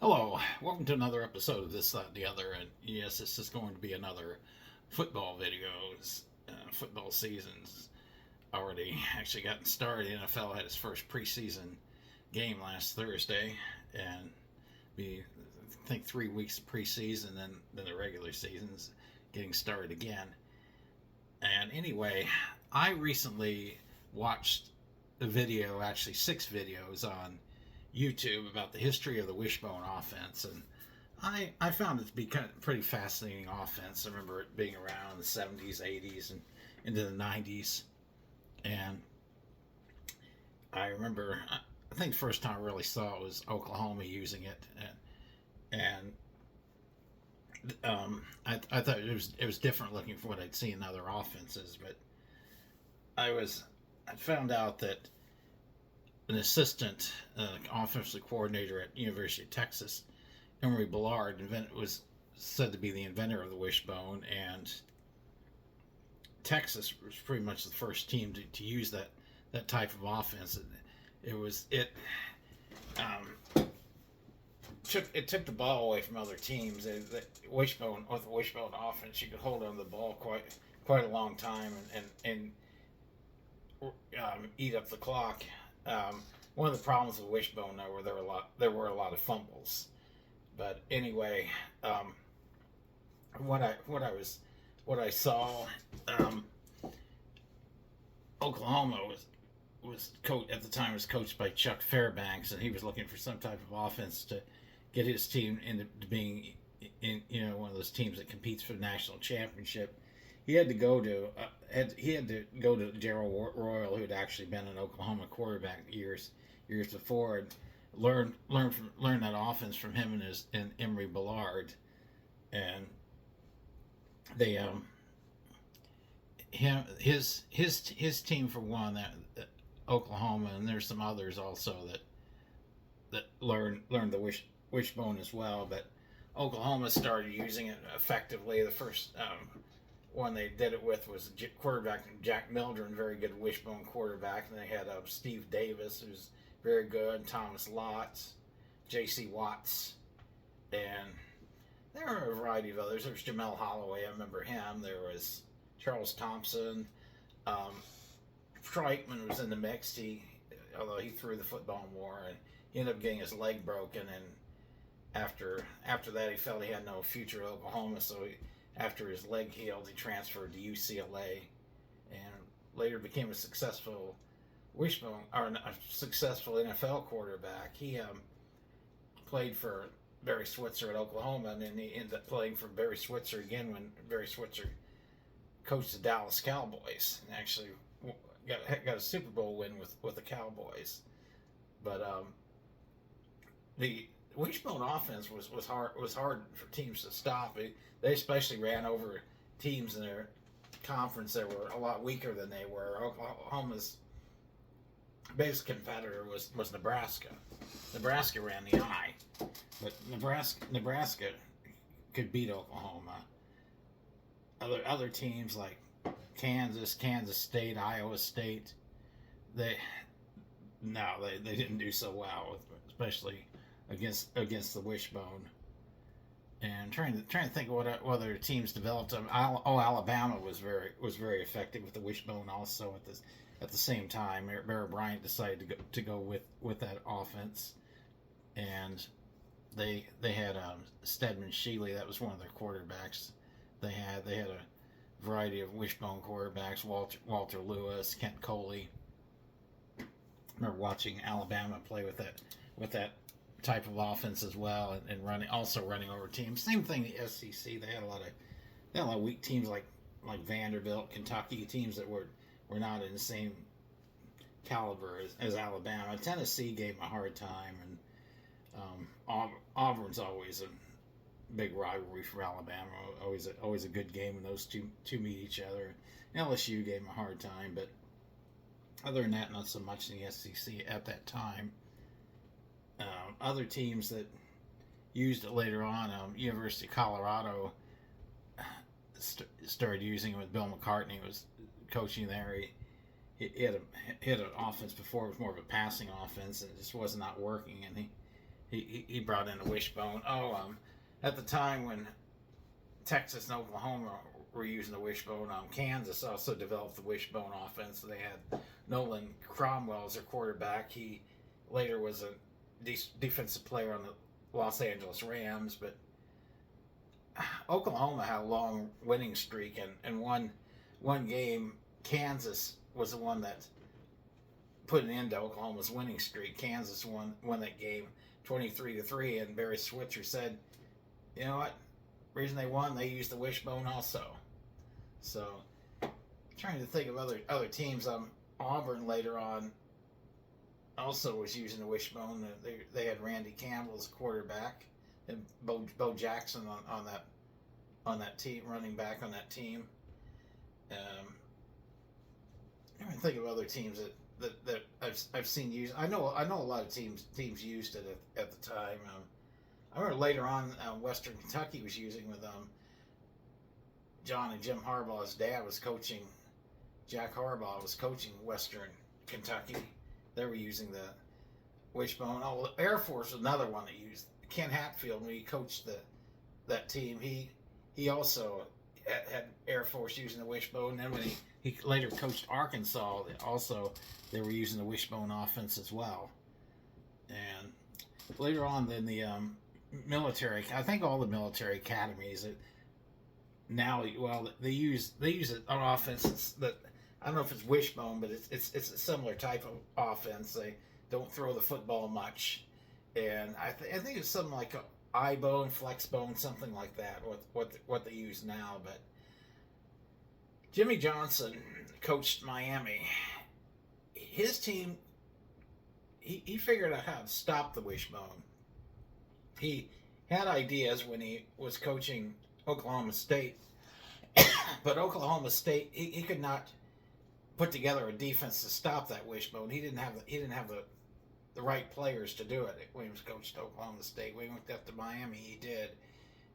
Hello, welcome to another episode of This, That, and the Other. And yes, this is going to be another football videos. Football season's already actually gotten started. The NFL had its first preseason game last Thursday, and I think 3 weeks of preseason, then the regular season's getting started again. And anyway, I recently watched a video, actually 6 videos on YouTube about the history of the Wishbone Offense, and I found it to be kind of pretty fascinating offense. I remember it being around in the 70s, 80s, and into the 90s, and I remember I think the first time I really saw it was Oklahoma using it, and I thought it was different looking from what I'd seen in other offenses, but I found out that an assistant offensive coordinator at University of Texas, Emory Bellard, was said to be the inventor of the wishbone, and Texas was pretty much the first team to use that type of offense. It took the ball away from other teams. The wishbone with the wishbone offense, you could hold on the ball quite a long time and eat up the clock. One of the problems with Wishbone, though, there were a lot of fumbles. But anyway, what I saw, Oklahoma was at the time was coached by Chuck Fairbanks, and he was looking for some type of offense to get his team into being in one of those teams that competes for the national championship. He had to go to Gerald Royal, who had actually been an Oklahoma quarterback years before, and learn that offense from him and Emory Bellard, and they his team for one, that Oklahoma, and there's some others also that learned the wishbone as well, but Oklahoma started using it effectively. The first one they did it with was quarterback Jack Mildren, very good wishbone quarterback, and they had Steve Davis, who's very good, Thomas Lotz, J.C. Watts, and there were a variety of others. There was Jamel Holloway, I remember him. There was Charles Thompson. Freitman was in the mix. Although he threw the football more, and he ended up getting his leg broken, and after that he felt he had no future at Oklahoma, so after his leg healed, he transferred to UCLA, and later became a successful NFL quarterback. He played for Barry Switzer at Oklahoma, and then he ended up playing for Barry Switzer again when Barry Switzer coached the Dallas Cowboys, and actually got a Super Bowl win with the Cowboys. But the Wishbone offense was hard for teams to stop. They especially ran over teams in their conference that were a lot weaker than they were. Oklahoma's biggest competitor was Nebraska. Nebraska ran the eye, but Nebraska could beat Oklahoma. Other teams like Kansas State, Iowa State, they didn't do so well, especially against the wishbone. And trying to think of what other teams developed. Alabama was very effective with the wishbone also at the same time. Bear Bryant decided to go with that offense, and they had Stedman Shealy. That was one of their quarterbacks. They had a variety of wishbone quarterbacks: Walter Lewis, Kent Coley. I remember watching Alabama play with that type of offense as well, and running over teams. Same thing the SEC. They had a lot of weak teams like Vanderbilt, Kentucky, teams that were not in the same caliber as Alabama. Tennessee gave them a hard time, and Auburn's always a big rivalry for Alabama. Always a good game when those two meet each other. LSU gave them a hard time, but other than that, not so much in the SEC at that time. Other teams that used it later on, University of Colorado started using it with Bill McCartney was coaching there. He had an offense before. It was more of a passing offense, and it just was not working. And he brought in the wishbone. At the time when Texas and Oklahoma were using the wishbone, Kansas also developed the wishbone offense. They had Nolan Cromwell as their quarterback. He later was a defensive player on the Los Angeles Rams, but Oklahoma had a long winning streak, and one game, Kansas was the one that put an end to Oklahoma's winning streak. Kansas won that game 23-3, and Barry Switzer said, "You know what? The reason they won, they used the wishbone also." So, trying to think of other teams. Auburn later on also was using the wishbone. They had Randy Campbell as quarterback, and Bo Jackson on that team, running back on that team. I think of other teams that I've seen use. I know a lot of teams used it at the time. I remember later on, Western Kentucky was using with John and Jim Harbaugh's dad was coaching. Jack Harbaugh was coaching Western Kentucky. They were using the wishbone. Oh, Air Force was another one that used. Ken Hatfield, when he coached that team, he also had Air Force using the wishbone. And then when he later coached Arkansas, also they were using the wishbone offense as well. And later on, then the military, I think all the military academies now, well, they use it on offenses that, I don't know if it's wishbone, but it's a similar type of offense. They don't throw the football much, and I think it's something like eye bone, flex bone, something like that. What they use now. But Jimmy Johnson coached Miami. His team, he figured out how to stop the wishbone. He had ideas when he was coaching Oklahoma State, but Oklahoma State, he could not put together a defense to stop that wishbone. He didn't have the right players to do it when he was coached Oklahoma State. When he went up to Miami, he did.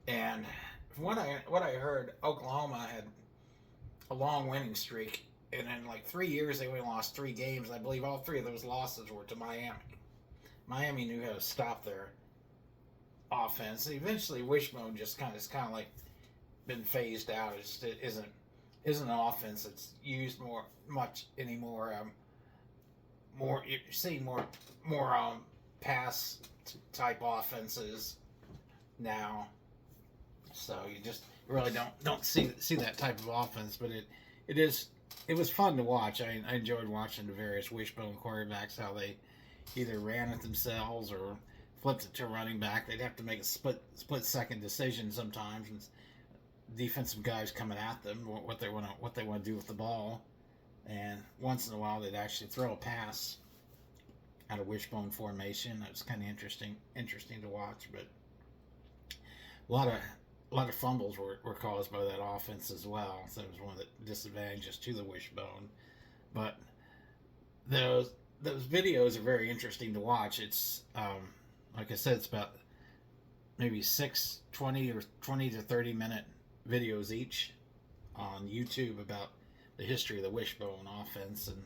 And from what I heard, Oklahoma had a long winning streak, and in like 3 years they only lost 3 games. I believe all 3 of those losses were to Miami. Miami knew how to stop their offense. Eventually, wishbone just kind of like been phased out. It isn't an offense that's used much anymore. You're seeing more pass type offenses now. So you just really don't see that type of offense. But it was fun to watch. I enjoyed watching the various wishbone quarterbacks, how they either ran it themselves or flipped it to a running back. They'd have to make a split second decision sometimes, and defensive guys coming at them what they want to do with the ball. And once in a while they'd actually throw a pass out of wishbone formation. That was kind of interesting to watch. But a lot of fumbles were caused by that offense as well. So it was one of the disadvantages to the wishbone. But those videos are very interesting to watch. It's like I said, it's about maybe 20 to 30 minute videos each on YouTube about the history of the wishbone offense, and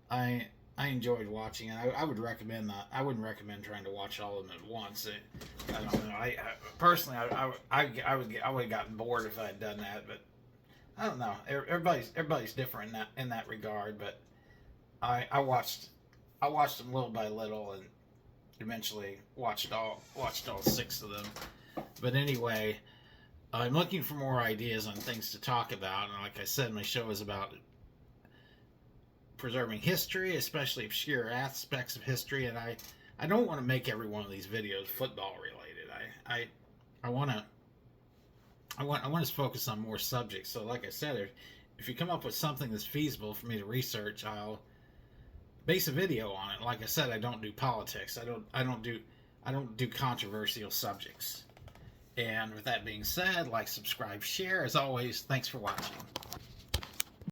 I enjoyed watching it. I would recommend that. I wouldn't recommend trying to watch all of them at once. I don't know. I personally, I would have gotten bored if I had done that. But I don't know. Everybody's different in that regard. But I watched them little by little, and eventually watched all 6 of them. But anyway, I'm looking for more ideas on things to talk about. And like I said, my show is about preserving history, especially obscure aspects of history. And I don't want to make every one of these videos football related. I want to focus on more subjects. So like I said, if you come up with something that's feasible for me to research, I'll base a video on it. Like I said, I don't do politics. I don't do controversial subjects. And with that being said, like, subscribe, share. As always, thanks for watching.